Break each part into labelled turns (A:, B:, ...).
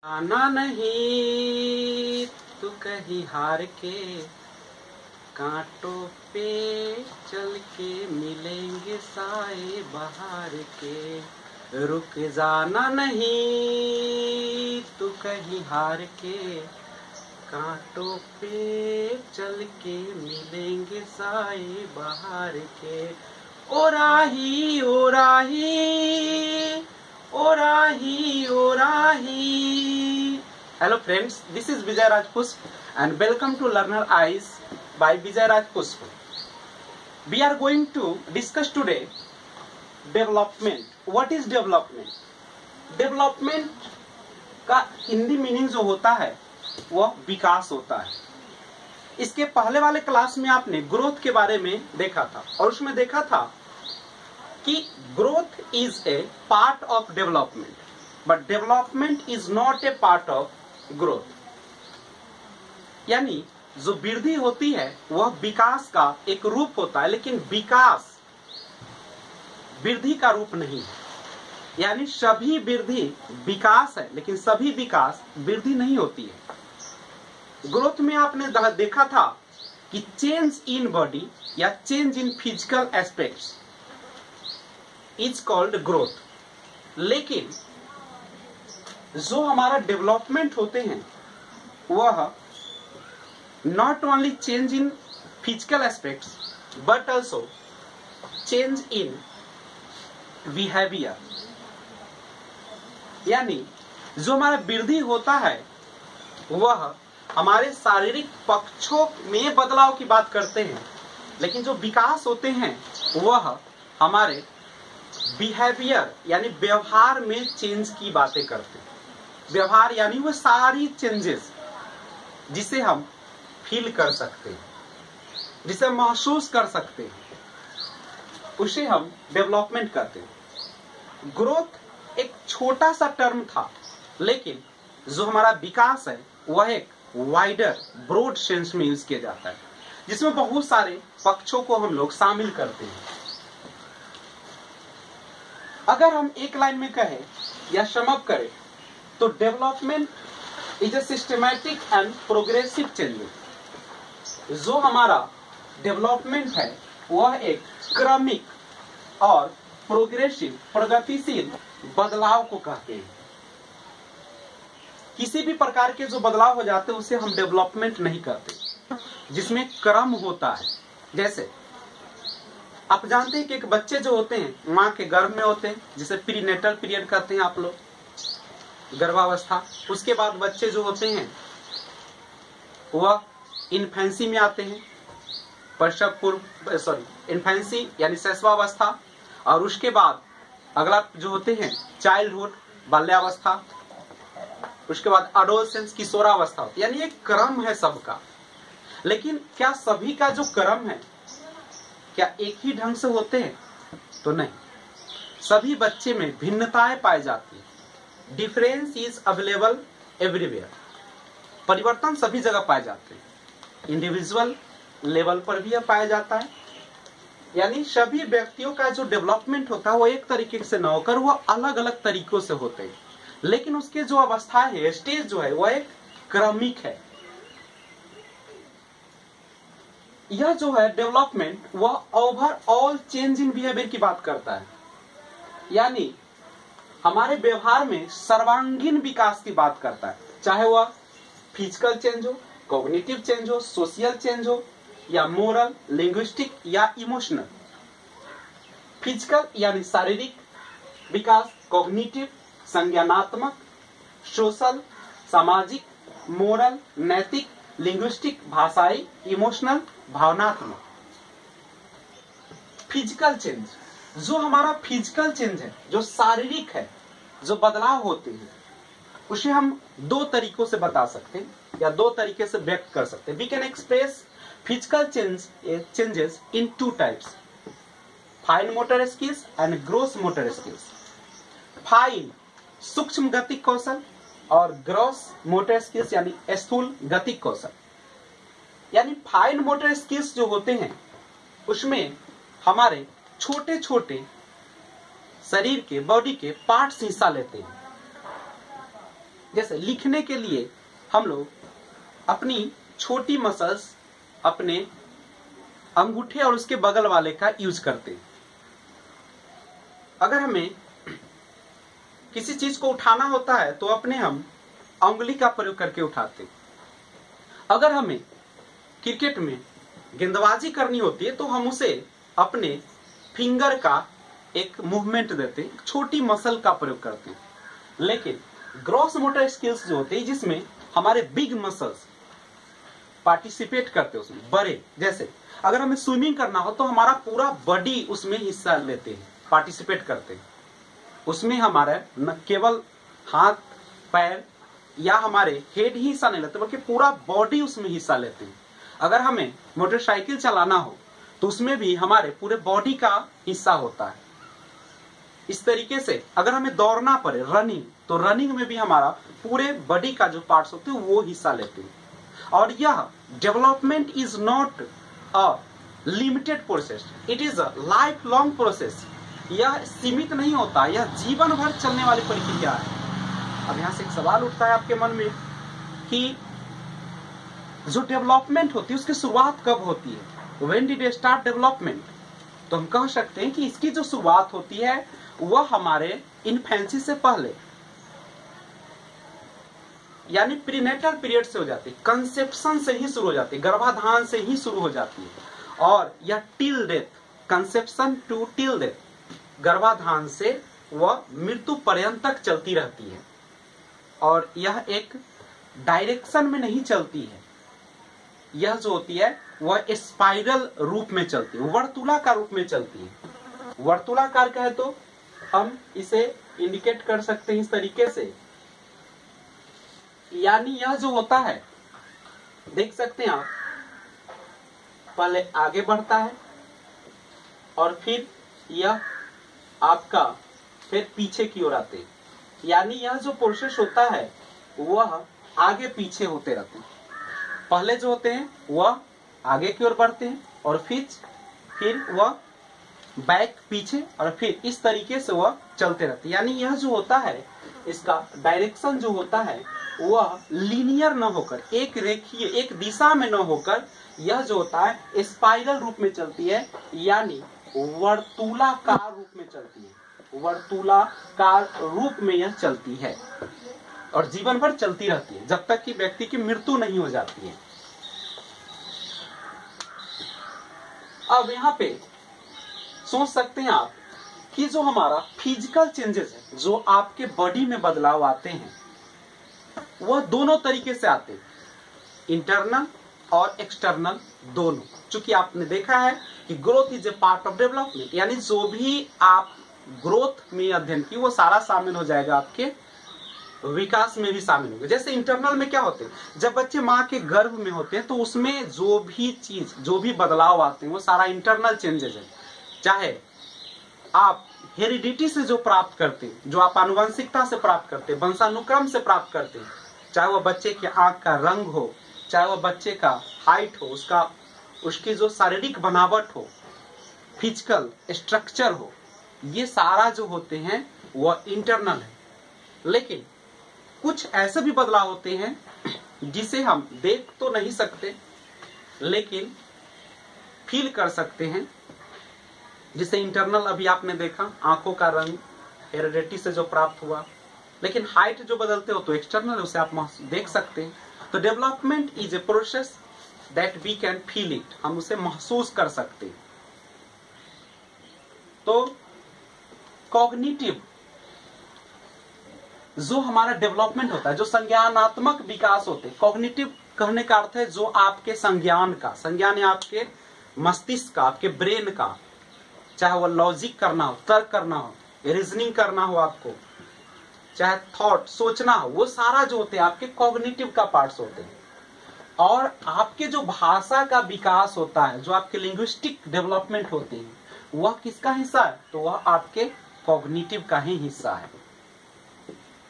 A: आना नहीं तू कहीं हार के, कांटों पे चल के मिलेंगे साए बहार के। रुक जाना नहीं तू कहीं हार के, कांटों पे चल के मिलेंगे साए बहार के। ओ राही ओ राही ओ राही ओ राही। Hello friends, this is Vijay Raj Pushp and welcome to Learner Eyes by Vijay Raj Pushp. We are going to discuss today development. What is development? Development का हिंदी मीनिंग जो होता है वह विकास होता है। इसके पहले वाले क्लास में आपने ग्रोथ के बारे में देखा था और उसमें देखा था कि growth is a part of development, but development is not a part of growth. यानी जो वृद्धि होती है वह विकास का एक रूप होता है, लेकिन विकास वृद्धि का रूप नहीं है। यानी सभी वृद्धि विकास है, लेकिन सभी विकास वृद्धि नहीं होती है। ग्रोथ में आपने देखा था कि चेंज इन बॉडी या change in physical aspects is called growth. लेकिन जो हमारा डेवलपमेंट होते हैं वह not only change in physical aspects but also change in behaviour. यानी जो हमारा वृद्धि होता है वह हमारे शारीरिक पक्षों में बदलाव की बात करते हैं, लेकिन जो विकास होते हैं वह हमारे बिहेवियर यानी व्यवहार में चेंज की बातें करते हैं। व्यवहार यानी वो सारी चेंजेस जिसे हम फील कर सकते हैं, जिसे महसूस कर सकते हैं, उसे हम डेवलपमेंट कहते हैं। ग्रोथ एक छोटा सा टर्म था, लेकिन जो हमारा विकास है वह एक वाइडर ब्रॉड सेंस में यूज किया जाता है, जिसमें बहुत सारे पक्षों को हम लोग शामिल करते हैं। अगर हम एक लाइन में कहें या समअप करें तो development is A systematic and progressive change. जो हमारा डेवलपमेंट है वह एक क्रमिक और प्रोग्रेसिव प्रगतिशील बदलाव को कहते हैं। किसी भी प्रकार के जो बदलाव हो जाते हैं उसे हम डेवलपमेंट नहीं कहते, जिसमें क्रम होता है। जैसे आप जानते हैं कि एक बच्चे जो होते हैं माँ के गर्भ में होते हैं, जिसे प्रीनेटल पीरियड कहते हैं आप लोग, गर्भावस्था। उसके बाद बच्चे जो होते हैं वह इन्फेंसी में आते हैं, प्रसव पूर्व इन्फेंसी यानी शैशवावस्था, और उसके बाद अगला जो होते हैं चाइल्डहुड बाल्यावस्था, उसके बाद एडोलसेंस किशोरावस्था होती है। यानी एक क्रम है सबका, लेकिन क्या सभी का जो क्रम है क्या एक ही ढंग से होते हैं? तो नहीं, सभी बच्चे में भिन्नताएं पाई जाती है। Difference is available everywhere. परिवर्तन सभी जगह पाए जाते हैं, इंडिविजुअल लेवल पर भी यह पाया जाता है। यानी सभी व्यक्तियों का जो डेवलपमेंट होता है वो एक तरीके से न होकर वो अलग अलग तरीकों से होते हैं, लेकिन उसके जो अवस्था है, स्टेज जो है वह एक क्रमिक है। यह जो है डेवलपमेंट वह ओवरऑल चेंज इन बिहेवियर की बात करता है। यानी हमारे व्यवहार में सर्वांगीण विकास की बात करता है, चाहे वह फिजिकल चेंज हो, कॉग्निटिव चेंज हो, सोशल चेंज हो, या मोरल, लिंग्विस्टिक या इमोशनल। फिजिकल यानी शारीरिक विकास, कॉग्निटिव संज्ञानात्मक, सोशल सामाजिक, मोरल नैतिक, लिंग्विस्टिक भाषाई, इमोशनल भावनात्मक। फिजिकल चेंज, जो हमारा फिजिकल चेंज है, जो शारीरिक है, जो बदलाव होते हैं, उसे हम दो तरीकों से बता सकते हैं या दो तरीके से व्यक्त कर सकते हैं। We can express physical changes in two types, fine motor skills and gross motor skills. Fine सूक्ष्म गतिक कौशल और ग्रॉस मोटर स्किल्स यानी स्थूल गतिक कौशल। यानी फाइन मोटर स्किल्स जो होते हैं उसमें हमारे छोटे छोटे शरीर के, बॉडी के पार्ट्स हिस्सा लेते हैं। जैसे लिखने के लिए हम लोग अपनी छोटी मसल्स अपने अंगूठे और उसके बगल वाले का यूज करते हैं। अगर हमें किसी चीज को उठाना होता है तो अपने हम उंगली का प्रयोग करके उठाते हैं। अगर हमें क्रिकेट में गेंदबाजी करनी होती है तो हम उसे अपने फिंगर का एक मूवमेंट देते हैं, छोटी मसल का प्रयोग करते हैं। लेकिन ग्रॉस मोटर स्किल्स जो होते हैं जिसमें हमारे बिग मसल्स पार्टिसिपेट करते हैं, उसमें बड़े, जैसे अगर हमें स्विमिंग करना हो तो हमारा पूरा बॉडी उसमें हिस्सा लेते हैं, पार्टिसिपेट करते हैं। उसमें हमारा न केवल हाथ पैर या हमारे हेड ही हिस्सा नहीं लेते बल्कि पूरा बॉडी उसमें हिस्सा लेते हैं। अगर हमें मोटरसाइकिल चलाना हो तो उसमें भी हमारे पूरे बॉडी का हिस्सा होता है। इस तरीके से अगर हमें दौड़ना पड़े रनिंग, तो रनिंग में भी हमारा पूरे बॉडी का जो पार्ट्स होते हैं वो हिस्सा लेते हैं। और यह development is not a limited process, it is a life long process. यह सीमित नहीं होता, यह जीवन भर चलने वाली प्रक्रिया है। अब यहां से एक सवाल उठता है आपके मन में कि जो डेवलपमेंट होती है उसकी शुरुआत कब होती है? When did it start development? तो हम कह सकते हैं कि इसकी जो शुरुआत होती है वह हमारे इन्फेंसी से पहले यानी प्रीनेटल पीरियड से हो जाती है, कंसेप्शन से ही शुरू हो जाती है, गर्भाधान से ही शुरू हो जाती है। और यह till death, conception to till death, गर्भाधान से वह मृत्यु पर्यंत तक चलती रहती है। और यह एक डायरेक्शन में नहीं चलती है, यह जो होती है वह स्पाइरल रूप में चलती है, वर्तुलाकार रूप में चलती है। वर्तुलाकार कहे तो हम इसे इंडिकेट कर सकते हैं इस तरीके से, यानी यह जो होता है देख सकते हैं आप, पहले आगे बढ़ता है और फिर यह आपका फिर पीछे की ओर आते हैं। यानी यह जो प्रोसेस होता है वह आगे पीछे होते रहते हैं। पहले जो होते हैं वह आगे की ओर बढ़ते हैं और फिर वह बैक पीछे और फिर इस तरीके से वह चलते रहते हैं। यानी यह जो होता है इसका डायरेक्शन जो होता है वह लीनियर न होकर, एक रेखीय एक दिशा में न होकर, यह जो होता है स्पाइरल रूप में चलती है, यानी वर्तुलाकार रूप में चलती है, वर्तुलाकार रूप में यह चलती है और जीवन भर चलती रहती है जब तक कि व्यक्ति की मृत्यु नहीं हो जाती है। अब यहाँ पे सोच सकते हैं आप कि जो हमारा फिजिकल चेंजेस है, जो आपके बॉडी में बदलाव आते हैं, वह दोनों तरीके से आते हैं, इंटरनल और एक्सटर्नल दोनों। चूंकि आपने देखा है कि growth is a part of development, यानी जो भी आप ग्रोथ में अध्ययन की वो सारा शामिल हो जाएगा, आपके विकास में भी शामिल होगा। जैसे इंटरनल में क्या होते हैं, जब बच्चे माँ के गर्भ में होते हैं तो उसमें जो भी चीज, जो भी बदलाव आते हैं वो सारा इंटरनल चेंजेस है। चाहे आप हेरिडिटी से जो प्राप्त करते हैं, जो आप आनुवंशिकता से प्राप्त करते हैं, वंशानुक्रम से प्राप्त करते हैं, चाहे वह बच्चे की आंख का रंग हो, चाहे वह बच्चे का हाइट हो, उसकी जो शारीरिक बनावट हो, फिजिकल स्ट्रक्चर हो, ये सारा जो होते हैं वह इंटरनल है। लेकिन कुछ ऐसे भी बदलाव होते हैं जिसे हम देख तो नहीं सकते लेकिन फील कर सकते हैं। जिसे इंटरनल अभी आपने देखा, आंखों का रंग हेरिडिटी से जो प्राप्त हुआ, लेकिन हाइट जो बदलते हो तो एक्सटर्नल, उसे आप देख सकते हैं। तो development is a process that we can feel it, हम उसे महसूस कर सकते हैं। तो कॉग्निटिव जो हमारा डेवलपमेंट होता है, जो संज्ञानात्मक विकास होते हैं, कॉग्निटिव कहने का अर्थ है जो आपके संज्ञान का, संज्ञान है आपके मस्तिष्क का, आपके ब्रेन का, चाहे वो लॉजिक करना हो, तर्क करना हो, रीजनिंग करना हो, आपको चाहे थॉट सोचना हो, वो सारा जो होते हैं आपके कॉग्निटिव का पार्ट्स होते हैं। और आपके जो भाषा का विकास होता है, जो आपके लिंग्विस्टिक डेवलपमेंट होते हैं, वह किसका हिस्सा है? तो वह आपके कॉग्निटिव का ही हिस्सा है,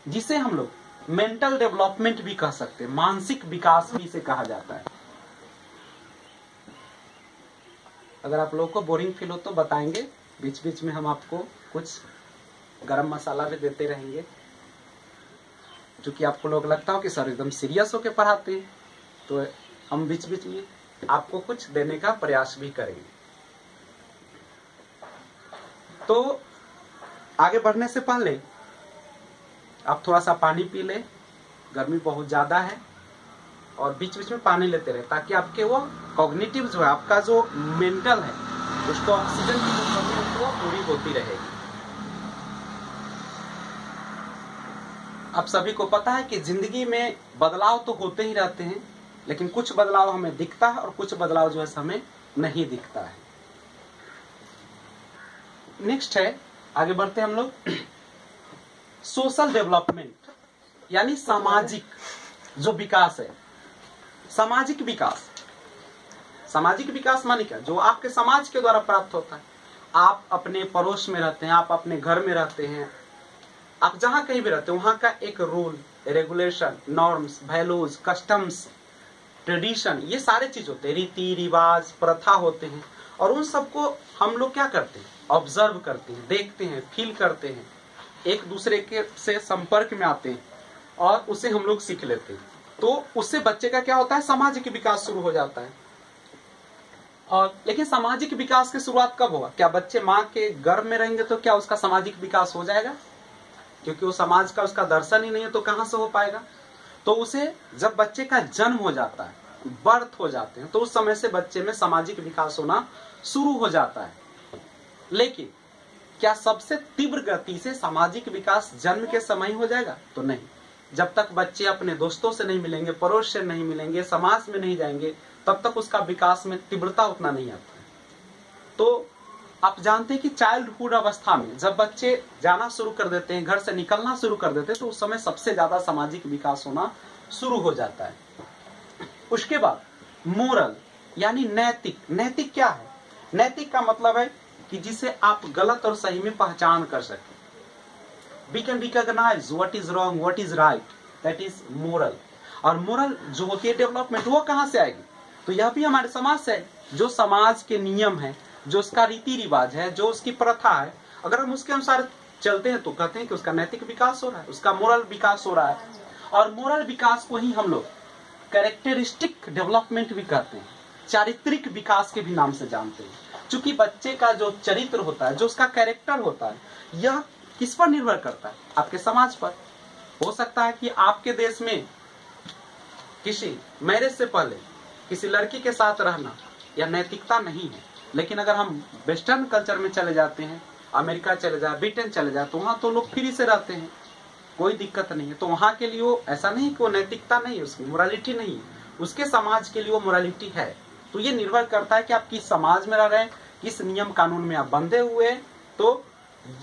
A: जिसे हम लोग मेंटल डेवलपमेंट भी कह सकते हैं, मानसिक विकास भी इसे कहा जाता है। अगर आप लोगों को बोरिंग फील हो तो बताएंगे, बीच बीच में हम आपको कुछ गरम मसाला भी देते रहेंगे। क्योंकि आपको लोग लगता हो कि सर एकदम सीरियस होकर पढ़ाते हैं, तो हम बीच बीच में आपको कुछ देने का प्रयास भी करेंगे। तो आगे बढ़ने से पहले आप थोड़ा सा पानी पी ले, गर्मी बहुत ज्यादा है, और बीच बीच में पानी लेते रहे ताकि आपके वो कॉग्निटिव जो है, आपका जो मेंटल है, उसको ऑक्सीजन की जो कमी है वो पूरी होती रहेगी। आप सभी को पता है कि जिंदगी में बदलाव तो होते ही रहते हैं, लेकिन कुछ बदलाव हमें दिखता है और कुछ बदलाव जो है हमें नहीं दिखता है। नेक्स्ट है, आगे बढ़ते हैं हम लोग, सोशल डेवलपमेंट यानी सामाजिक जो विकास है। सामाजिक विकास, सामाजिक विकास माने क्या? जो आपके समाज के द्वारा प्राप्त होता है। आप अपने पड़ोस में रहते हैं, आप अपने घर में रहते हैं, आप जहां कहीं भी रहते हैं वहां का एक rule, regulation, norms, values, customs, tradition, ये सारे चीज होते हैं, रीति रिवाज, प्रथा होते हैं, और उन सबको हम लोग क्या करते हैं? ऑब्जर्व करते हैं, देखते हैं, फील करते हैं, एक दूसरे के से संपर्क में आते हैं और उसे हम लोग सीख लेते हैं। तो उससे बच्चे का क्या होता है? सामाजिक विकास शुरू हो जाता है। और लेकिन सामाजिक विकास की शुरुआत कब होगा? क्या बच्चे माँ के गर्भ में रहेंगे तो क्या उसका सामाजिक विकास हो जाएगा? क्योंकि वो समाज का उसका दर्शन ही नहीं है, तो कहां से हो पाएगा? तो उसे जब बच्चे का जन्म हो जाता है, बर्थ हो जाते हैं, तो उस समय से बच्चे में सामाजिक विकास होना शुरू हो जाता है। लेकिन क्या सबसे तीव्र गति से सामाजिक विकास जन्म के समय हो जाएगा? तो नहीं। जब तक बच्चे अपने दोस्तों से नहीं मिलेंगे, पड़ोस से नहीं मिलेंगे, समाज में नहीं जाएंगे, तब तक उसका विकास में तीव्रता उतना नहीं आता है। तो आप जानते हैं कि चाइल्डहुड अवस्था में जब बच्चे जाना शुरू कर देते हैं, घर से निकलना शुरू कर देते हैं, तो उस समय सबसे ज्यादा सामाजिक विकास होना शुरू हो जाता है। उसके बाद मोरल यानी नैतिक। नैतिक क्या है? नैतिक का मतलब है कि जिसे आप गलत और सही में पहचान कर सके। We can recognize what is wrong, what is right, that is moral। और मोरल जो होती है डेवलपमेंट, वो कहां से आएगी? तो यह भी हमारे समाज से है। जो समाज के नियम है, जो उसका रीति रिवाज है, जो उसकी प्रथा है, अगर हम उसके अनुसार चलते हैं तो कहते हैं कि उसका नैतिक विकास हो रहा है, उसका मोरल विकास हो रहा है। और मोरल विकास को ही हम लोग कैरेक्टरिस्टिक डेवलपमेंट भी कहते हैं, चारित्रिक विकास के भी नाम से जानते हैं। चूंकि बच्चे का जो चरित्र होता है, जो उसका कैरेक्टर होता है, यह किस पर निर्भर करता है? आपके समाज पर। हो सकता है कि आपके देश में किसी मैरिज से पहले किसी लड़की के साथ रहना या नैतिकता नहीं है, लेकिन अगर हम वेस्टर्न कल्चर में चले जाते हैं, अमेरिका चले जाए, ब्रिटेन चले जाए, तो वहां तो लोग फ्री से रहते हैं, कोई दिक्कत नहीं है। तो वहां के लिए वो ऐसा नहीं कि वो नैतिकता नहीं है, उसकी मोरालिटी नहीं है, उसके समाज के लिए वो मोरालिटी है। तो ये निर्भर करता है कि आप किस समाज में रह रहे हैं, किस नियम कानून में आप बंधे हुए हैं। तो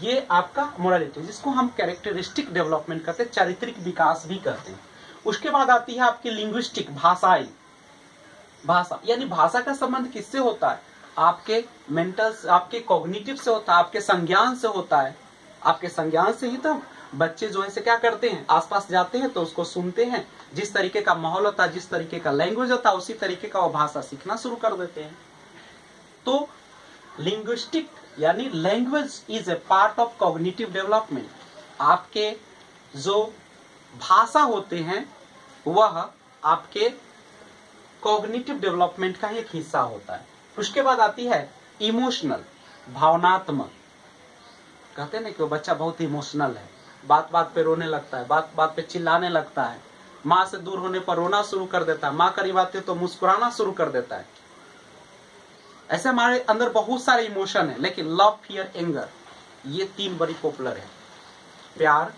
A: ये आपका मोरालिटी, जिसको हम कैरेक्टरिस्टिक डेवलपमेंट कहते हैं, चारित्रिक विकास भी कहते हैं। उसके बाद आती है आपकी लिंग्विस्टिक, भाषाई। भाषा यानी भाषा का संबंध किससे होता है? आपके मेंटल, आपके कॉग्निटिव से होता है, आपके संज्ञान से होता है। आपके संज्ञान से ही तो बच्चे जो है से क्या करते हैं, आसपास जाते हैं तो उसको सुनते हैं, जिस तरीके का माहौल होता है, जिस तरीके का लैंग्वेज होता है, उसी तरीके का वो भाषा सीखना शुरू कर देते हैं। तो लिंग्विस्टिक यानी language is a part of cognitive development. आपके जो भाषा होते हैं वह आपके कॉग्निटिव डेवलपमेंट का एक हिस्सा होता है। उसके बाद आती है इमोशनल, भावनात्मक। कहते हैं ना कि वो बच्चा बहुत इमोशनल है, बात बात पे रोने लगता है, बात बात पे चिल्लाने लगता है, माँ से दूर होने पर रोना शुरू कर देता है, माँ करीब आती है तो मुस्कुराना शुरू कर देता है। ऐसे हमारे अंदर बहुत सारे इमोशन है, लेकिन लव, फियर, एंगर, ये तीन बड़ी पॉपुलर है। प्यार,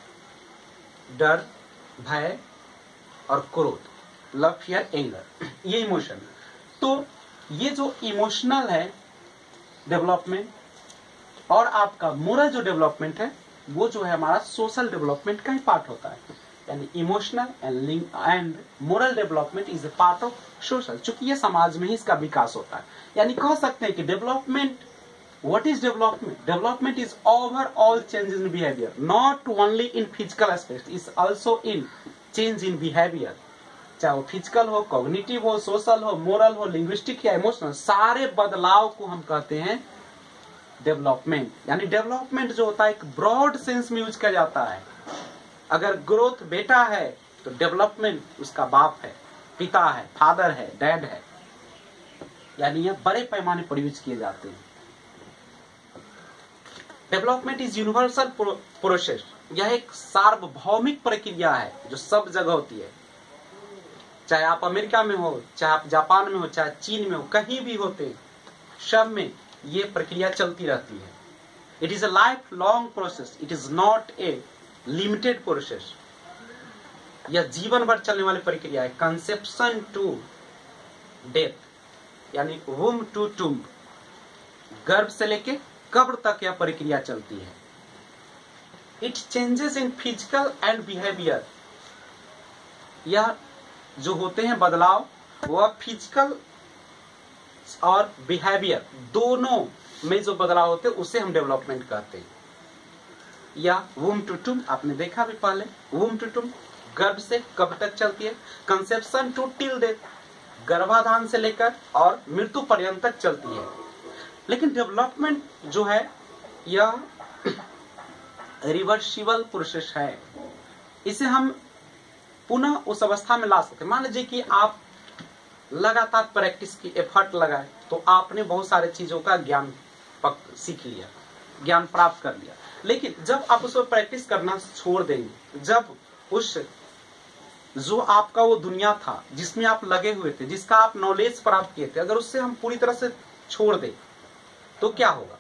A: डर, भय और क्रोध, लव, फियर, एंगर, ये इमोशन। तो ये जो इमोशनल है डेवलपमेंट और आपका मोरल जो डेवलपमेंट है, वो जो है हमारा सोशल डेवलपमेंट का ही पार्ट होता है। यानी emotional and moral development is A part of social, चूंकि ये समाज में ही इसका विकास होता है। यानी कह सकते हैं कि development, what is development? Development is overall change in behaviour, not only in physical aspect, is also in change in behaviour. चाहे वो फिजिकल हो, कॉग्निटिव हो, सोशल हो, मोरल हो, लिंग्विस्टिक या इमोशनल, सारे बदलाव को हम कहते हैं डेवलपमेंट। यानी डेवलपमेंट जो होता है एक ब्रॉड सेंस में यूज किया जाता है। अगर ग्रोथ बेटा है तो डेवलपमेंट उसका बाप है, पिता है, फादर है, डैड है। यानी यह बड़े पैमाने पर यूज किए जाते हैं। Development is universal process. यह एक सार्वभौमिक प्रक्रिया है जो सब जगह होती है, चाहे आप अमेरिका में हो, चाहे आप जापान में हो, चाहे चीन में हो, कहीं भी होते, सब में ये प्रक्रिया चलती रहती है। It is a life long process, it is not a limited process. यह जीवन भर चलने वाली प्रक्रिया है। कंसेप्शन टू डेथ, यानी वुम टू टूम, गर्भ से लेके कब्र तक यह प्रक्रिया चलती है। It changes in physical and behaviour. यह जो होते हैं बदलाव, वह फिजिकल और बिहेवियर दोनों में जो बदलाव होते हैं उसे हम डेवलपमेंट कहते हैं। या वुम टू टूम आपने देखा भी पहले, वुम टू टूम गर्भ से कब तक चलती है। कंसेप्शन टू टिल डेथ, गर्भाधान से लेकर और मृत्यु पर्यंत तक चलती है। लेकिन डेवलपमेंट जो है यह रिवर्सिबल प्रोसेस है। इसे हम पुनः उस अवस्था में ला सकते हैं। मान लीजिए कि आप लगातार प्रैक्टिस की एफर्ट लगाए तो आपने बहुत सारे चीजों का ज्ञान सीख लिया, ज्ञान प्राप्त कर लिया। लेकिन जब आप उस पर प्रैक्टिस करना छोड़ देंगे, जब उस जो आपका वो दुनिया था जिसमें आप लगे हुए थे, जिसका आप नॉलेज प्राप्त किए थे, अगर उससे हम पूरी तरह से छोड़ दें तो क्या होगा?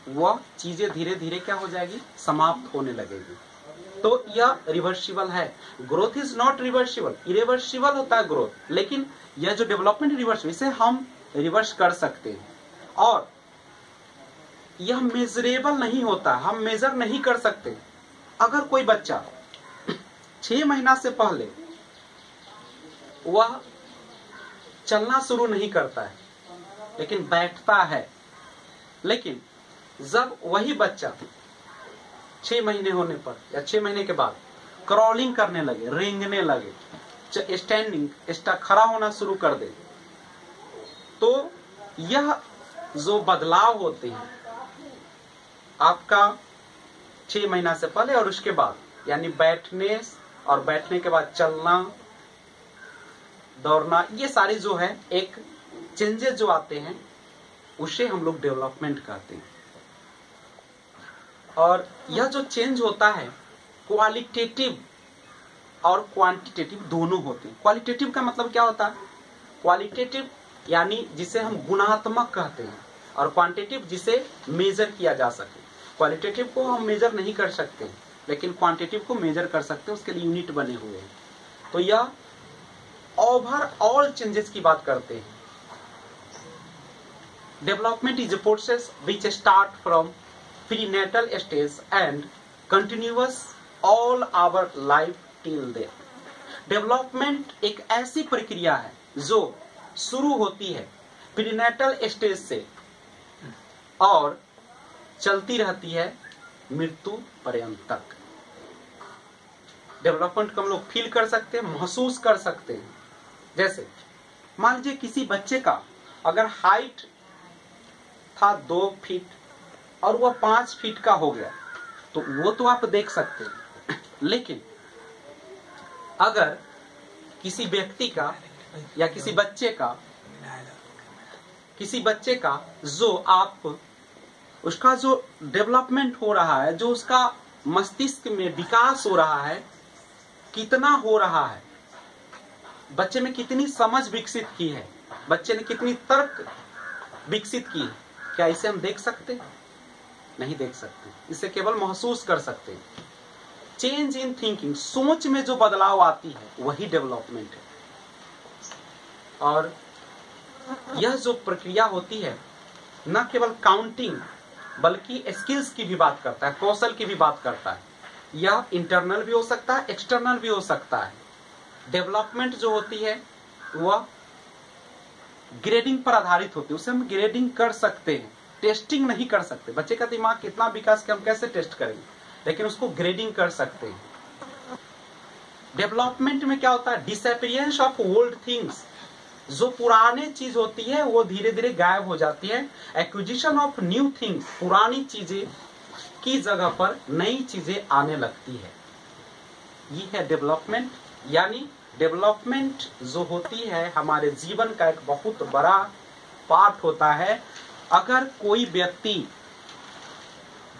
A: वह चीजें धीरे धीरे क्या हो जाएगी? समाप्त होने लगेगी। तो यह रिवर्सिबल है। Growth is not reversible, irreversible होता है ग्रोथ। लेकिन यह जो डेवलपमेंट रिवर्स, इसे हम रिवर्स कर सकते हैं। और यह मेजरेबल नहीं होता, हम मेजर नहीं कर सकते। अगर कोई बच्चा 6 महीना से पहले वह चलना शुरू नहीं करता है लेकिन बैठता है, लेकिन जब वही बच्चा 6 महीने होने पर या 6 महीने के बाद क्रॉलिंग करने लगे, रेंगने लगे, स्टैंडिंग खड़ा होना शुरू कर दे, तो यह जो बदलाव होते हैं आपका 6 महीना से पहले और उसके बाद, यानी बैठने और बैठने के बाद चलना, दौड़ना, ये सारी जो है एक चेंजेस जो आते हैं उसे हम लोग डेवलपमेंट कहते हैं। और यह जो चेंज होता है क्वालिटेटिव और क्वांटिटेटिव दोनों होते हैं। क्वालिटेटिव का मतलब क्या होता है? क्वालिटेटिव यानी जिसे हम गुणात्मक कहते हैं, और क्वांटिटेटिव जिसे मेजर किया जा सके। क्वालिटेटिव को हम मेजर नहीं कर सकते, लेकिन क्वांटिटेटिव को मेजर कर सकते हैं, उसके लिए यूनिट बने हुए हैं। तो यह ओवरऑल चेंजेस की बात करते हैं। Development is a process which start from prenatal stage and continuous all our life till death. Development एक ऐसी प्रक्रिया है जो शुरू होती है प्रीनेटल स्टेज से और चलती रहती है मृत्यु पर्यंत तक। डेवलपमेंट को हम लोग फील कर सकते हैं, महसूस कर सकते हैं। जैसे मान लीजिए किसी बच्चे का अगर हाइट था 2 फीट और वह 5 फीट का हो गया, तो वो तो आप देख सकते हैं। लेकिन अगर किसी व्यक्ति का या किसी बच्चे का जो आप उसका जो डेवलपमेंट हो रहा है, जो उसका मस्तिष्क में विकास हो रहा है, कितना हो रहा है, बच्चे में कितनी समझ विकसित की है, बच्चे ने कितनी तर्क विकसित की है, क्या इसे हम देख सकते हैं? नहीं देख सकते। इसे केवल महसूस कर सकते हैं। चेंज इन थिंकिंग, सोच में जो बदलाव आती है वही डेवलपमेंट है। और यह जो प्रक्रिया होती है न केवल काउंटिंग बल्कि स्किल्स की भी बात करता है, कौशल की भी बात करता है। यह इंटरनल भी हो सकता है, एक्सटर्नल भी हो सकता है। डेवलपमेंट जो होती है वह ग्रेडिंग पर आधारित होती है, उसे हम ग्रेडिंग कर सकते हैं, टेस्टिंग नहीं कर सकते। बच्चे का दिमाग कितना विकास के हम कैसे टेस्ट करेंगे, लेकिन उसको ग्रेडिंग कर सकते हैं। डेवलपमेंट में क्या होता है? डिसअपीयरेंस ऑफ ओल्ड थिंग्स, जो पुराने चीज होती है वो धीरे धीरे गायब हो जाती है। एक्विजिशन ऑफ न्यू थिंग्स, पुरानी चीजें की जगह पर नई चीजें आने लगती है। ये है डेवलपमेंट। यानी डेवलपमेंट जो होती है हमारे जीवन का एक बहुत बड़ा पार्ट होता है। अगर कोई व्यक्ति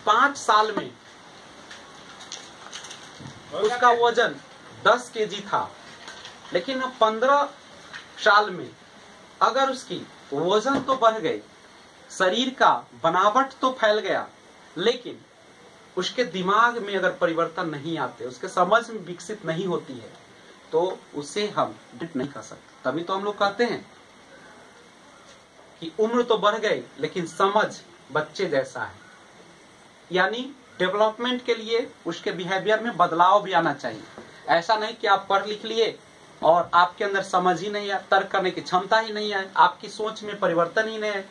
A: 5 साल में उसका वजन 10 केजी था, लेकिन 15 साल में अगर उसकी वजन तो बढ़ गई, शरीर का बनावट तो फैल गया, लेकिन उसके दिमाग में अगर परिवर्तन नहीं आते, उसके समझ में विकसित नहीं होती है, तो उसे हम नहीं कर सकते। तभी तो हम लोग कहते हैं कि उम्र तो बढ़ गई लेकिन समझ बच्चे जैसा है। यानी डेवलपमेंट के लिए उसके बिहेवियर में बदलाव भी आना चाहिए। ऐसा नहीं कि आप पढ़ लिख लिए और आपके अंदर समझ ही नहीं है, तर्क करने की क्षमता ही नहीं है, आपकी सोच में परिवर्तन ही नहीं है,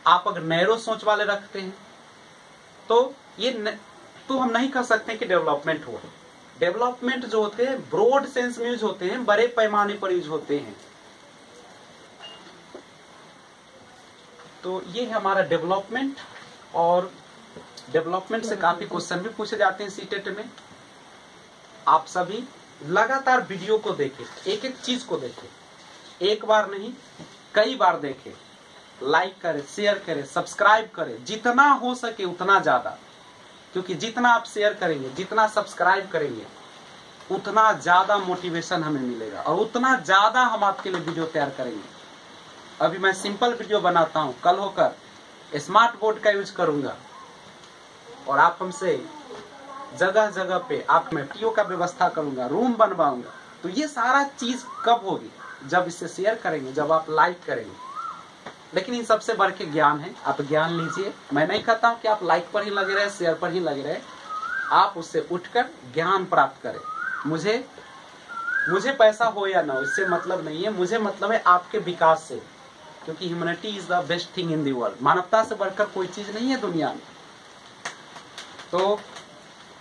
A: आप अगर नैरो सोच वाले रखते हैं तो हम नहीं कह सकते कि डेवलपमेंट हुआ। डेवलपमेंट जो होते हैं ब्रॉड सेंस में यूज होते हैं, बड़े पैमाने पर यूज होते हैं। तो ये है हमारा डेवलपमेंट। और डेवलपमेंट से काफी क्वेश्चन भी पूछे जाते हैं सीटेट में। आप सभी लगातार वीडियो को देखें, एक एक चीज को देखें, एक बार नहीं कई बार देखें, लाइक करें, शेयर करें, सब्सक्राइब करें, जितना हो सके उतना ज्यादा। क्योंकि जितना आप शेयर करेंगे, जितना सब्सक्राइब करेंगे, उतना ज्यादा मोटिवेशन हमें मिलेगा और उतना ज्यादा हम आपके लिए वीडियो तैयार करेंगे। अभी मैं सिंपल वीडियो बनाता हूं, कल होकर स्मार्ट बोर्ड का यूज करूंगा और आप हमसे जगह जगह पे आप मैं टीओ का व्यवस्था करूंगा, रूम बनवाऊंगा। तो ये सारा चीज कब होगी? जब इसे शेयर करेंगे, जब आप लाइक करेंगे। लेकिन इन सबसे बढ़ के ज्ञान है, आप ज्ञान लीजिए। मैं नहीं कहता हूं कि आप लाइक पर ही लगे रहे, शेयर पर ही लगे रहे, आप उससे उठकर ज्ञान प्राप्त करें। मुझे पैसा हो या ना हो इससे मतलब नहीं है, मुझे मतलब है आपके विकास से। क्योंकि humanity is the best thing in the world. मानवता से बढ़कर कोई चीज नहीं है दुनिया में। तो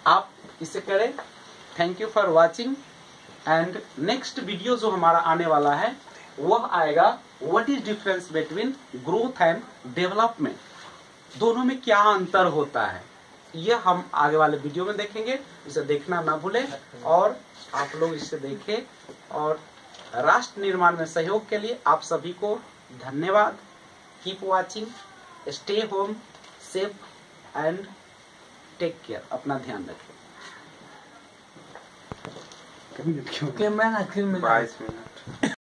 A: आप इसे करें। Thank you for watching. And next video जो हमारा आने वाला है वह आएगा what is difference between growth and development. दोनों में क्या अंतर होता है, यह हम आगे वाले वीडियो में देखेंगे। इसे देखना ना भूलें और आप लोग इसे देखें। और राष्ट्र निर्माण में सहयोग के लिए आप सभी को धन्यवाद। Keep watching, stay home safe and take care. अपना ध्यान रखें।
B: मैं 22 मिनट